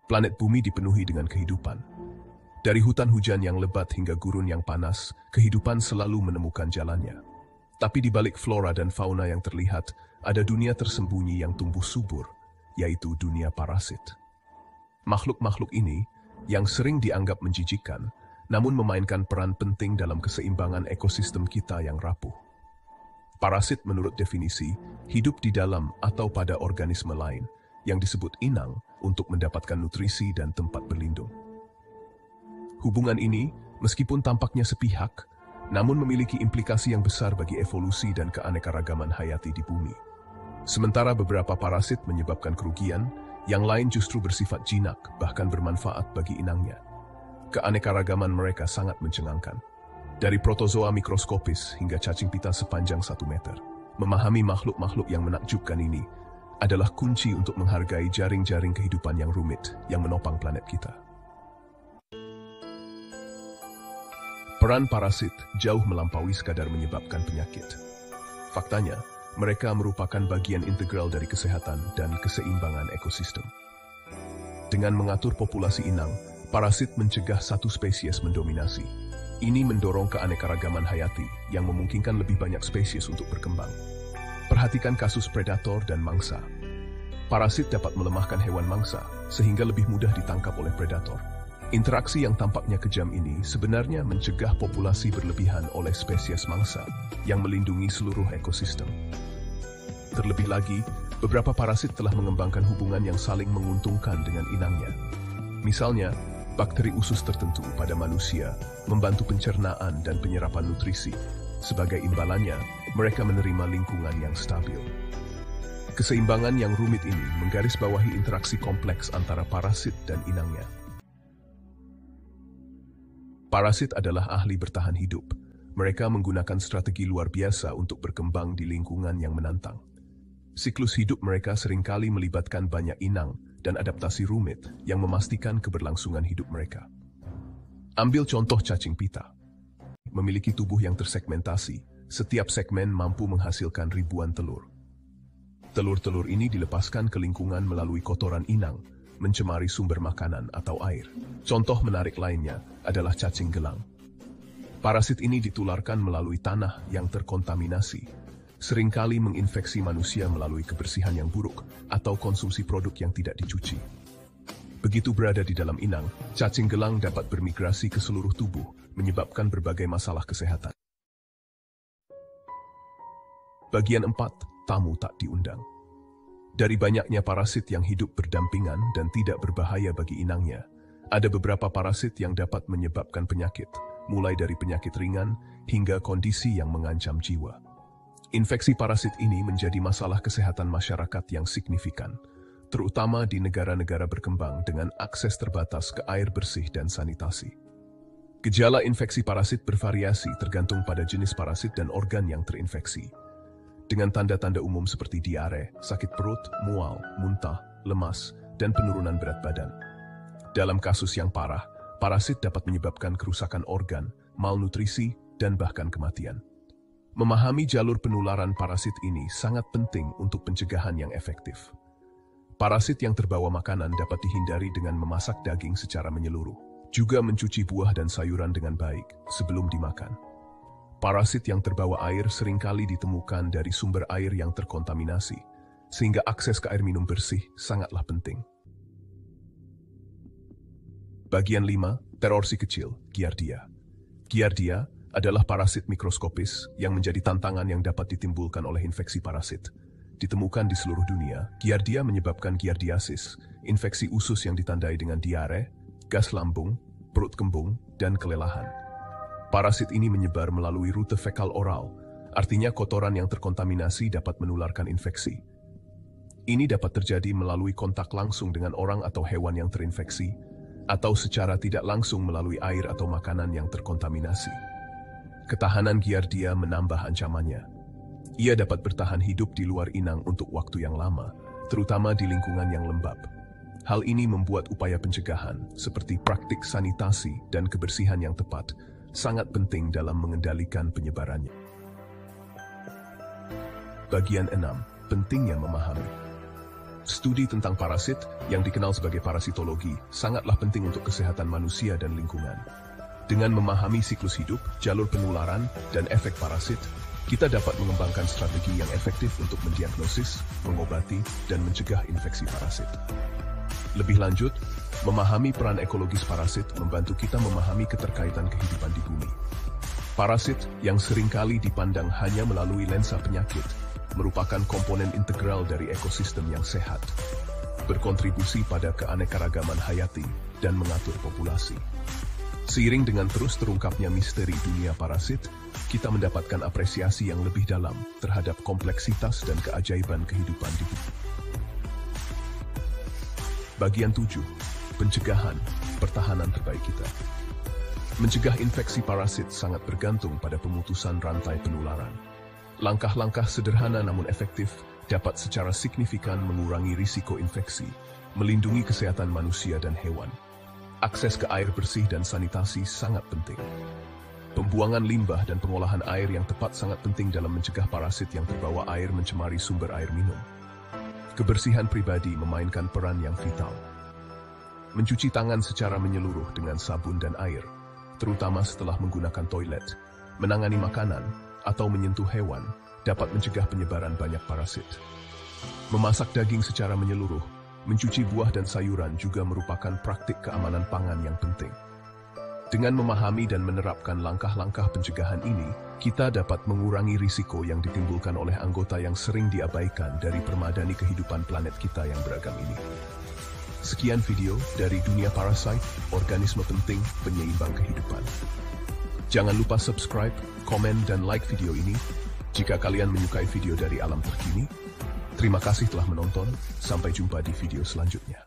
Planet bumi dipenuhi dengan kehidupan. Dari hutan hujan yang lebat hingga gurun yang panas, kehidupan selalu menemukan jalannya. Tapi di balik flora dan fauna yang terlihat, ada dunia tersembunyi yang tumbuh subur, yaitu dunia parasit. Makhluk-makhluk ini, yang sering dianggap menjijikkan, namun memainkan peran penting dalam keseimbangan ekosistem kita yang rapuh. Parasit menurut definisi, hidup di dalam atau pada organisme lain, yang disebut inang untuk mendapatkan nutrisi dan tempat berlindung. Hubungan ini, meskipun tampaknya sepihak, namun memiliki implikasi yang besar bagi evolusi dan keanekaragaman hayati di bumi. Sementara beberapa parasit menyebabkan kerugian, yang lain justru bersifat jinak, bahkan bermanfaat bagi inangnya. Keanekaragaman mereka sangat mencengangkan. Dari protozoa mikroskopis hingga cacing pita sepanjang 1 meter. Memahami makhluk-makhluk yang menakjubkan ini adalah kunci untuk menghargai jaring-jaring kehidupan yang rumit yang menopang planet kita. Peran parasit jauh melampaui sekadar menyebabkan penyakit. Faktanya, mereka merupakan bagian integral dari kesehatan dan keseimbangan ekosistem. Dengan mengatur populasi inang, parasit mencegah satu spesies mendominasi. Ini mendorong keanekaragaman hayati yang memungkinkan lebih banyak spesies untuk berkembang. Perhatikan kasus predator dan mangsa. Parasit dapat melemahkan hewan mangsa, sehingga lebih mudah ditangkap oleh predator. Interaksi yang tampaknya kejam ini sebenarnya mencegah populasi berlebihan oleh spesies mangsa yang melindungi seluruh ekosistem. Terlebih lagi, beberapa parasit telah mengembangkan hubungan yang saling menguntungkan dengan inangnya. Misalnya, bakteri usus tertentu pada manusia membantu pencernaan dan penyerapan nutrisi. Sebagai imbalannya, mereka menerima lingkungan yang stabil. Keseimbangan yang rumit ini menggarisbawahi interaksi kompleks antara parasit dan inangnya. Parasit adalah ahli bertahan hidup. Mereka menggunakan strategi luar biasa untuk berkembang di lingkungan yang menantang. Siklus hidup mereka seringkali melibatkan banyak inang dan adaptasi rumit yang memastikan keberlangsungan hidup mereka. Ambil contoh cacing pita. Memiliki tubuh yang tersegmentasi, setiap segmen mampu menghasilkan ribuan telur. Telur-telur ini dilepaskan ke lingkungan melalui kotoran inang, mencemari sumber makanan atau air. Contoh menarik lainnya adalah cacing gelang. Parasit ini ditularkan melalui tanah yang terkontaminasi, seringkali menginfeksi manusia melalui kebersihan yang buruk atau konsumsi produk yang tidak dicuci. Begitu berada di dalam inang, cacing gelang dapat bermigrasi ke seluruh tubuh, menyebabkan berbagai masalah kesehatan. Bagian 4, tamu tak diundang. Dari banyaknya parasit yang hidup berdampingan dan tidak berbahaya bagi inangnya, ada beberapa parasit yang dapat menyebabkan penyakit, mulai dari penyakit ringan hingga kondisi yang mengancam jiwa. Infeksi parasit ini menjadi masalah kesehatan masyarakat yang signifikan, terutama di negara-negara berkembang dengan akses terbatas ke air bersih dan sanitasi. Gejala infeksi parasit bervariasi tergantung pada jenis parasit dan organ yang terinfeksi, dengan tanda-tanda umum seperti diare, sakit perut, mual, muntah, lemas, dan penurunan berat badan. Dalam kasus yang parah, parasit dapat menyebabkan kerusakan organ, malnutrisi, dan bahkan kematian. Memahami jalur penularan parasit ini sangat penting untuk pencegahan yang efektif. Parasit yang terbawa makanan dapat dihindari dengan memasak daging secara menyeluruh, juga mencuci buah dan sayuran dengan baik sebelum dimakan. Parasit yang terbawa air seringkali ditemukan dari sumber air yang terkontaminasi, sehingga akses ke air minum bersih sangatlah penting. Bagian 5, teror si kecil, Giardia. Giardia adalah parasit mikroskopis yang menjadi tantangan yang dapat ditimbulkan oleh infeksi parasit. Ditemukan di seluruh dunia, Giardia menyebabkan giardiasis, infeksi usus yang ditandai dengan diare, gas lambung, perut kembung, dan kelelahan. Parasit ini menyebar melalui rute fekal oral, artinya kotoran yang terkontaminasi dapat menularkan infeksi. Ini dapat terjadi melalui kontak langsung dengan orang atau hewan yang terinfeksi, atau secara tidak langsung melalui air atau makanan yang terkontaminasi. Ketahanan Giardia menambah ancamannya. Ia dapat bertahan hidup di luar inang untuk waktu yang lama, terutama di lingkungan yang lembab. Hal ini membuat upaya pencegahan, seperti praktik sanitasi dan kebersihan yang tepat, sangat penting dalam mengendalikan penyebarannya. Bagian 6, pentingnya memahami. Studi tentang parasit, yang dikenal sebagai parasitologi, sangatlah penting untuk kesehatan manusia dan lingkungan. Dengan memahami siklus hidup, jalur penularan, dan efek parasit, kita dapat mengembangkan strategi yang efektif untuk mendiagnosis, mengobati, dan mencegah infeksi parasit. Lebih lanjut, memahami peran ekologis parasit membantu kita memahami keterkaitan kehidupan di bumi. Parasit, yang seringkali dipandang hanya melalui lensa penyakit, merupakan komponen integral dari ekosistem yang sehat, berkontribusi pada keanekaragaman hayati, dan mengatur populasi. Seiring dengan terus terungkapnya misteri dunia parasit, kita mendapatkan apresiasi yang lebih dalam terhadap kompleksitas dan keajaiban kehidupan di bumi. Bagian 7. Pencegahan, pertahanan terbaik kita. Mencegah infeksi parasit sangat bergantung pada pemutusan rantai penularan. Langkah-langkah sederhana namun efektif dapat secara signifikan mengurangi risiko infeksi, melindungi kesehatan manusia dan hewan. Akses ke air bersih dan sanitasi sangat penting. Pembuangan limbah dan pengolahan air yang tepat sangat penting dalam mencegah parasit yang terbawa air mencemari sumber air minum. Kebersihan pribadi memainkan peran yang vital. Mencuci tangan secara menyeluruh dengan sabun dan air, terutama setelah menggunakan toilet, menangani makanan, atau menyentuh hewan, dapat mencegah penyebaran banyak parasit. Memasak daging secara menyeluruh, mencuci buah dan sayuran juga merupakan praktik keamanan pangan yang penting. Dengan memahami dan menerapkan langkah-langkah pencegahan ini, kita dapat mengurangi risiko yang ditimbulkan oleh anggota yang sering diabaikan dari permadani kehidupan planet kita yang beragam ini. Sekian video dari Dunia Parasite, organisme penting penyeimbang kehidupan. Jangan lupa subscribe, komen, dan like video ini jika kalian menyukai video dari alam terkini. Terima kasih telah menonton, sampai jumpa di video selanjutnya.